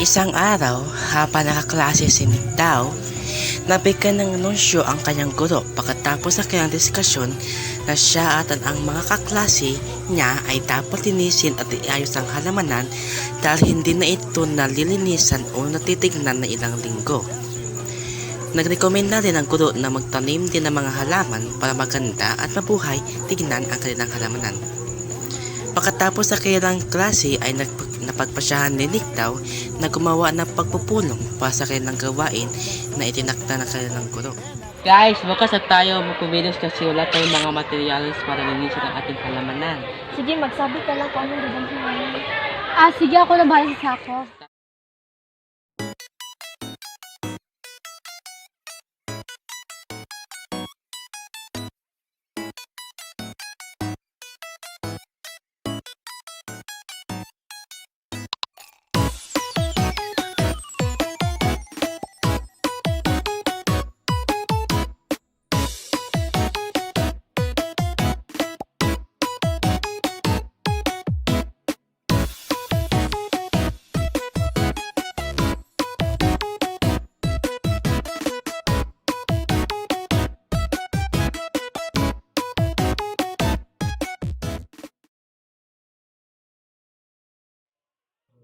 Isang araw, habang nakaklase si Nick Tao, nabigyan ng anunsyo ang kanyang guro pagkatapos sa kanyang diskusyon na siya at ang mga kaklase niya ay dapat linisin at iayos ang halamanan dahil hindi na ito nalilinisan o natitignan na ilang linggo. Nagrekomenda din ang guro na magtanim din ng mga halaman para maganda at mabuhay tignan ang kanilang halamanan. Pagkatapos sa kanilang klase ay napagpasyahan ni Nick daw na gumawa ng pagpupulong para sa kanilang gawain na itinakda ng kanilang guro. Guys, bukas na tayo magpumilos kasi wala tayong mga materials para linisin ang ating halamanan. Sige, magsabi ka lang kung anong dadalhin namin. Sige, ako na bahala sa sako.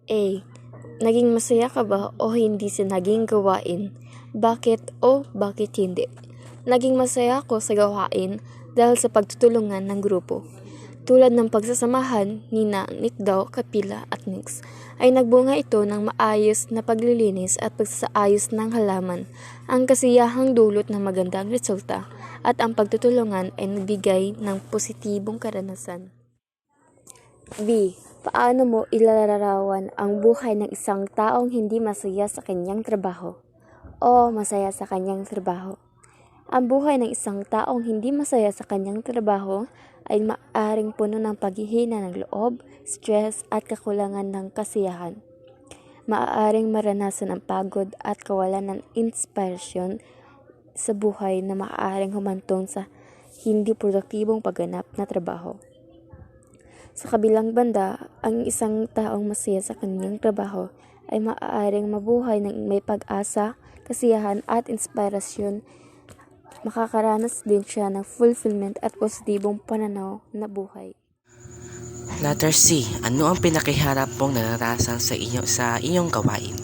A. Naging masaya ka ba o hindi sa naging gawain? Bakit o bakit hindi? Naging masaya ako sa gawain dahil sa pagtutulungan ng grupo. Tulad ng pagsasamahan ni Nick Daw, Kapila at Nix, ay nagbunga ito ng maayos na paglilinis at pagsasaayos ng halaman. Ang kasiyahang dulot ng magandang resulta at ang pagtutulungan ay nagbigay ng positibong karanasan. B. Paano mo ilalarawan ang buhay ng isang taong hindi masaya sa kanyang trabaho o masaya sa kanyang trabaho? Ang buhay ng isang taong hindi masaya sa kanyang trabaho ay maaaring puno ng paghihina ng loob, stress at kakulangan ng kasiyahan. Maaaring maranasan ang pagod at kawalan ng inspirasyon sa buhay na maaaring humantong sa hindi produktibong pagganap na trabaho. Sa kabilang banda, ang isang taong masaya sa kanyang trabaho ay maaaring mabuhay ng may pag-asa, kasiyahan at inspirasyon. Makakaranas din siya ng fulfillment at positibong pananaw na buhay. Letter C. Ano ang pinakiharap mong naranasan sa iyong gawain?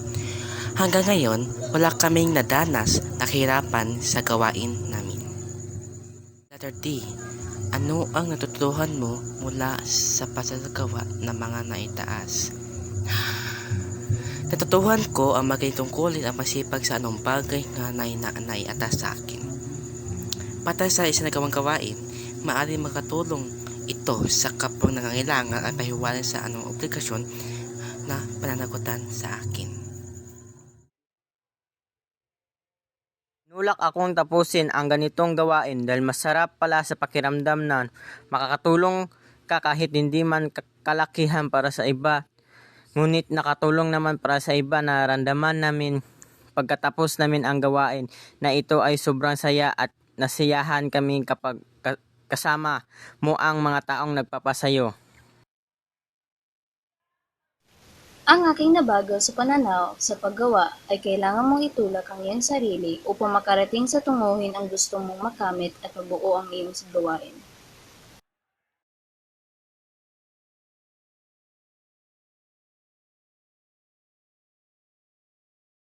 Hanggang ngayon, wala kaming nadanas na kahirapan sa gawain namin. Letter D. Ano ang natutuhan mo mula sa pagsasagawa ng mga naitaas? Natutuhan ko ang maging tungkulin at masipag sa anong bagay na naiatas sa akin. Patay sa isinagawang gawain, maaaring makatulong ito sa kapwang nangangailangan at pahiwalan sa anong obligasyon na pananagutan sa akin. Nulak akong tapusin ang ganitong gawain dahil masarap pala sa pakiramdam na makakatulong ka kahit hindi man kalakihan para sa iba. Ngunit nakatulong naman para sa iba na naramdaman namin pagkatapos namin ang gawain na ito ay sobrang saya at nasiyahan kami kapag kasama mo ang mga taong nagpapasayo. Ang aking nabago sa pananaw sa paggawa ay kailangan mong itulak ang iyong sarili upang makarating sa tunguhin ang gusto mong makamit at mabuo ang iyong gawain.